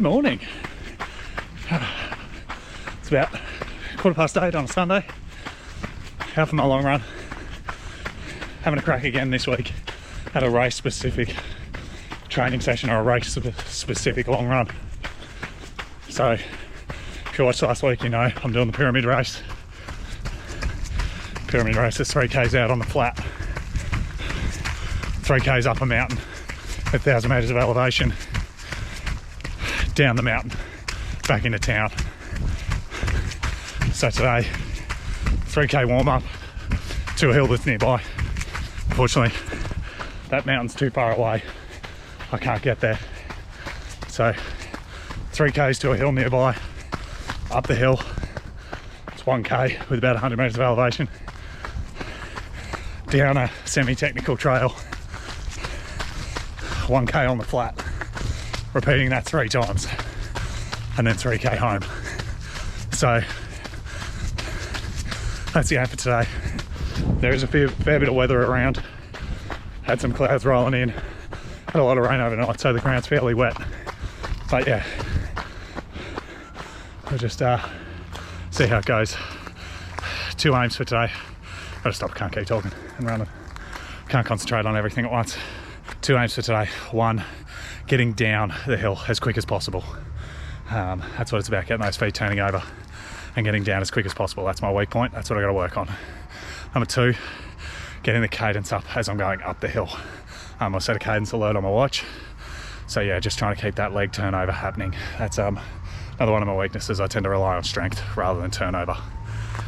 morning. It's about 8:15 on a Sunday. Out for my long run. Having a crack again this week at a race specific training session or a race specific long run. So if you watched last week, you know I'm doing the pyramid race. Pyramid race is 3Ks out on the flat, 3Ks up a mountain at 1,000 metres of elevation, down the mountain, back into town. So today, 3K warm up to a hill that's nearby. Unfortunately, that mountain's too far away. I can't get there. So 3Ks to a hill nearby, up the hill. It's 1K with about 100 metres of elevation. Down a semi-technical trail, 1K on the flat. Repeating that 3 times. And then 3K home. So that's the aim for today. There is a fair bit of weather around. Had some clouds rolling in. Had a lot of rain overnight, so the ground's fairly wet. But yeah, we'll just see how it goes. 2 aims for today. Gotta stop, can't keep talking and running. Can't concentrate on everything at once. 2 aims for today. 1, getting down the hill as quick as possible. That's what it's about, getting those feet turning over and getting down as quick as possible. That's my weak point. That's what I got to work on. Number 2, getting the cadence up as I'm going up the hill. I'll set a cadence alert on my watch. So yeah, just trying to keep that leg turnover happening. That's another one of my weaknesses. I tend to rely on strength rather than turnover.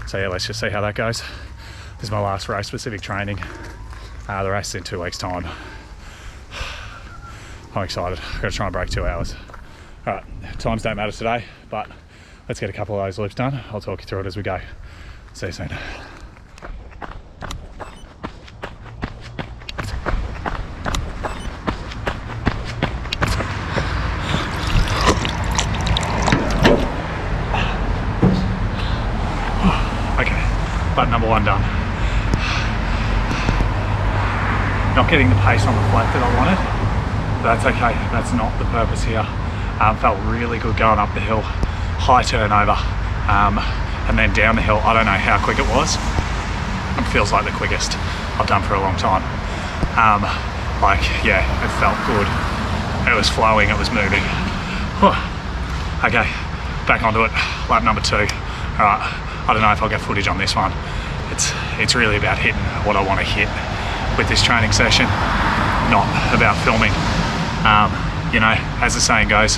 So yeah, let's just see how that goes. This is my last race specific training. The race is in 2 weeks time. I'm excited. I've got to try and break 2 hours. All right, times don't matter today, but let's get a couple of those loops done. I'll talk you through it as we go. See you soon. Okay, button number 1 done. Not getting the pace on the flat that I wanted. That's okay, that's not the purpose here. Felt really good going up the hill, high turnover, and then down the hill. I don't know how quick it was. It feels like the quickest I've done for a long time. Yeah, it felt good. It was flowing, it was moving. Whew. Okay, back onto it, lap number 2. All right, I don't know if I'll get footage on this one. It's really about hitting what I want to hit with this training session, not about filming. You know, as the saying goes,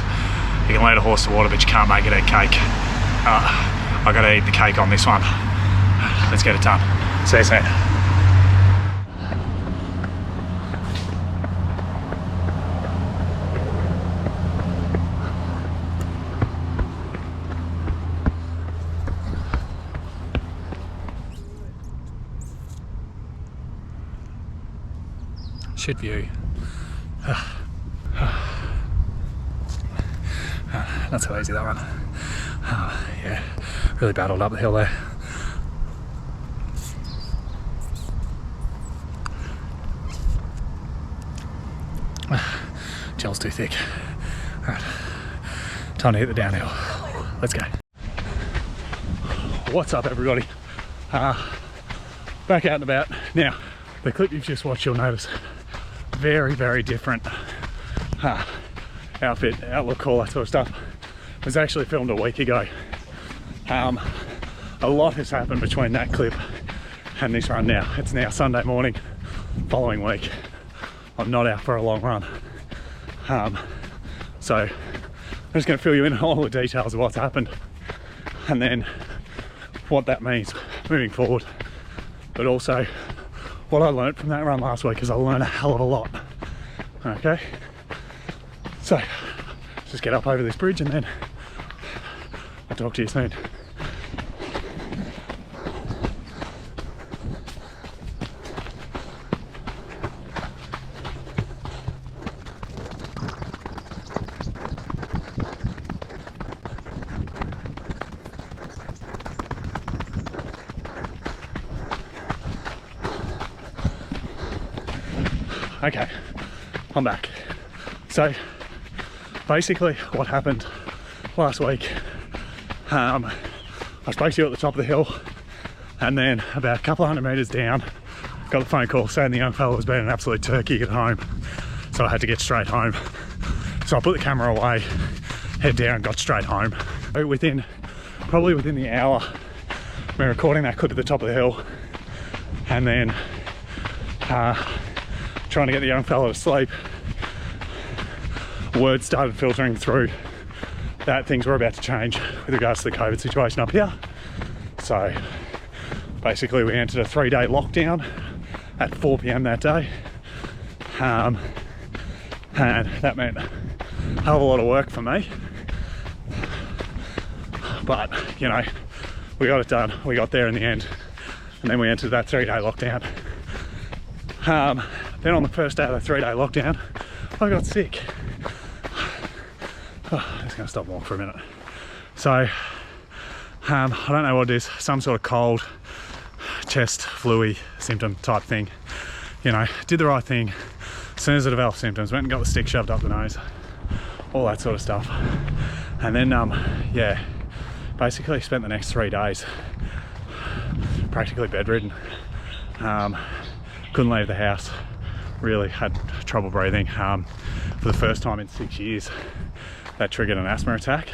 you can lead a horse to water, but you can't make it eat cake. I gotta eat the cake on this one. Let's get it done. See you soon. Shit view. Not so easy, that one. Yeah, really battled up the hill there. Gel's too thick. Alright, time to hit the downhill. Let's go. What's up, everybody? Back out and about. Now, the clip you've just watched, you'll notice very, very different outfit, outlook, all that sort of stuff. It was actually filmed a week ago. A lot has happened between that clip and this run now. It's now Sunday morning, following week. I'm not out for a long run. So I'm just going to fill you in on all the details of what's happened and then what that means moving forward. But also what I learned from that run last week, is I learned a hell of a lot. Okay, so let's just get up over this bridge and then I'll talk to you soon. Okay, I'm back. So basically what happened last week, I was basically at the top of the hill, and then about a couple of 100 meters down, got the phone call saying the young fella was being an absolute turkey at home. So I had to get straight home. So I put the camera away, head down, got straight home. Probably within the hour, we were recording that clip at the top of the hill, and then trying to get the young fella to sleep. Word started filtering through that things were about to change with regards to the COVID situation up here. So basically we entered a 3-day lockdown at 4 p.m. that day. And that meant a hell of a lot of work for me. But, you know, we got it done. We got there in the end. And then we entered that 3-day lockdown. Then on the first day of the 3-day lockdown, I got sick. Oh, I'm just gonna stop and walk for a minute. So, I don't know what it is, some sort of cold, chest, flu-y symptom type thing. You know, did the right thing. As soon as I developed symptoms, went and got the stick shoved up the nose, all that sort of stuff. And then, yeah, basically spent the next 3 days practically bedridden. Couldn't leave the house, really had trouble breathing. For the first time in 6 years, that triggered an asthma attack,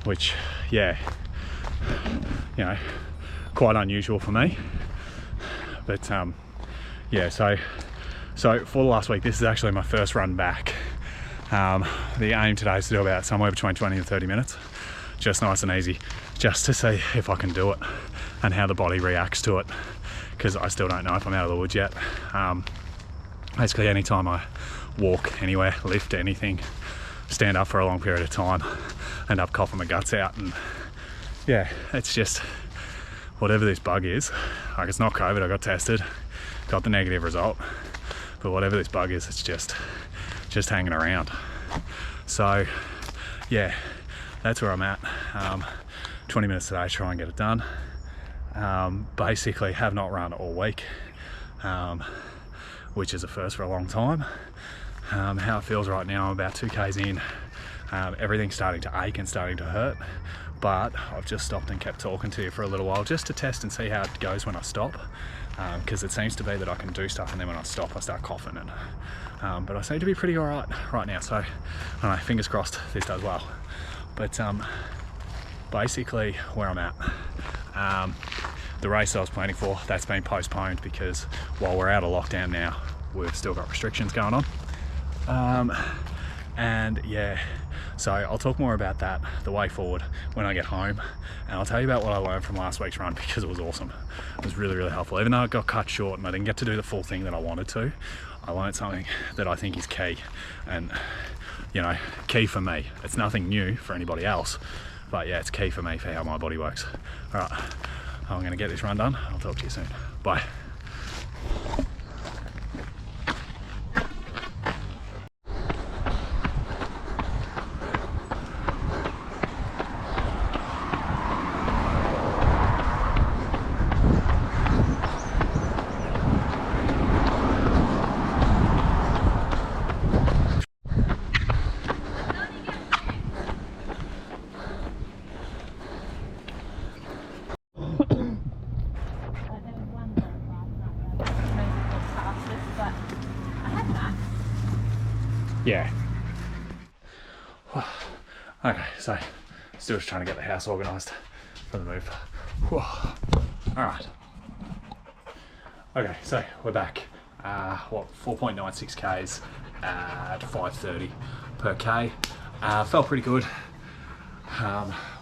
which, yeah, you know, quite unusual for me. But yeah, so for the last week, this is actually my first run back. The aim today is to do about somewhere between 20 and 30 minutes, just nice and easy, just to see if I can do it and how the body reacts to it, because I still don't know if I'm out of the woods yet. Basically anytime I walk anywhere, lift anything, stand up for a long period of time, end up coughing my guts out. And yeah, it's just whatever this bug is, like it's not COVID, I got tested, got the negative result, but whatever this bug is, it's just hanging around. So yeah, that's where I'm at. 20 minutes today, try and get it done. Basically have not run all week, which is a first for a long time. How it feels right now, I'm about 2 k's in. Everything's starting to ache and starting to hurt, but I've just stopped and kept talking to you for a little while just to test and see how it goes when I stop, because it seems to be that I can do stuff and then when I stop I start coughing, and but I seem to be pretty alright right now, so I don't know, fingers crossed this does well. But basically where I'm at, the race I was planning for, that's been postponed because while we're out of lockdown now, we've still got restrictions going on. And yeah, so I'll talk more about that the way forward when I get home, and I'll tell you about what I learned from last week's run, because it was awesome. It was really, really helpful. Even though it got cut short and I didn't get to do the full thing that I wanted to, I learned something that I think is key, and you know, key for me. It's nothing new for anybody else, but yeah, it's key for me for how my body works. All right, I'm gonna get this run done. I'll talk to you soon. Bye. Yeah. Okay, so still just trying to get the house organised for the move. All right. Okay, so we're back. 4.96 k's at 5:30 per k. Felt pretty good.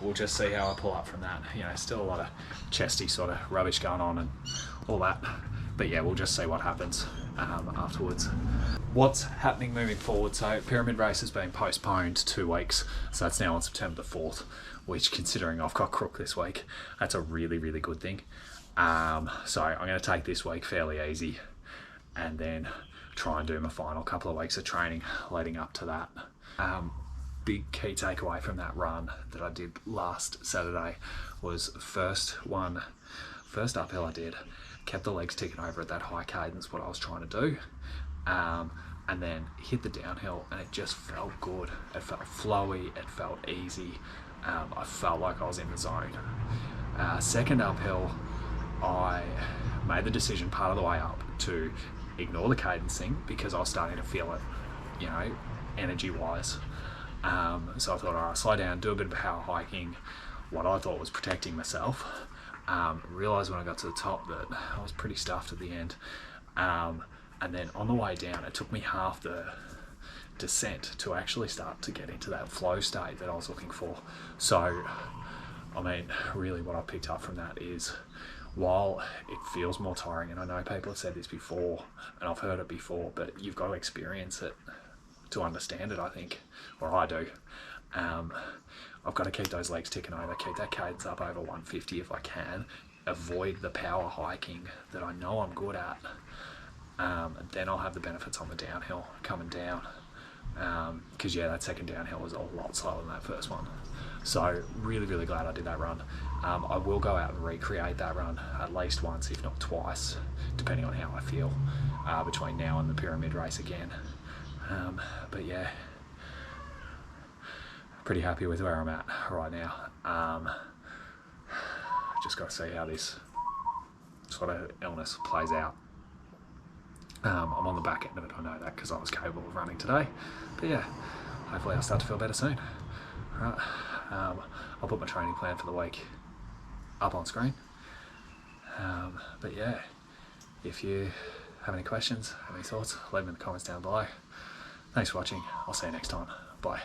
We'll just see how I pull up from that. You know, still a lot of chesty sort of rubbish going on and all that. But yeah, we'll just see what happens afterwards. What's happening moving forward? So Pyramid Race has been postponed 2 weeks, so that's now on September the 4th, which, considering I've got Crook this week, that's a really, really good thing. So I'm going to take this week fairly easy and then try and do my final couple of weeks of training leading up to that. Big key takeaway from that run that I did last Saturday was first uphill I did, kept the legs ticking over at that high cadence, what I was trying to do. and then hit the downhill, and it just felt good. It felt flowy, it felt easy. I felt like I was in the zone. Second uphill, I made the decision part of the way up to ignore the cadencing because I was starting to feel it, you know, energy-wise. So I thought, all right, slow down, do a bit of power hiking, what I thought was protecting myself. Realised when I got to the top that I was pretty stuffed at the end. And then on the way down, it took me half the descent to actually start to get into that flow state that I was looking for. So, I mean, really what I picked up from that is, while it feels more tiring, and I know people have said this before, and I've heard it before, but you've got to experience it to understand it, I think, or I do. I've got to keep those legs ticking over, keep that cadence up over 150 if I can, avoid the power hiking that I know I'm good at, and then I'll have the benefits on the downhill coming down, because yeah, that second downhill was a lot slower than that first one. So really, really glad I did that run. I will go out and recreate that run at least once, if not twice, depending on how I feel, between now and the pyramid race again. But yeah, pretty happy with where I'm at right now. Just got to see how this sort of illness plays out. I'm on the back end of it, I know that, because I was capable of running today. But yeah, hopefully I'll start to feel better soon. Right, I'll put my training plan for the week up on screen. But yeah, if you have any questions, have any thoughts, leave them in the comments down below. Thanks for watching. I'll see you next time. Bye.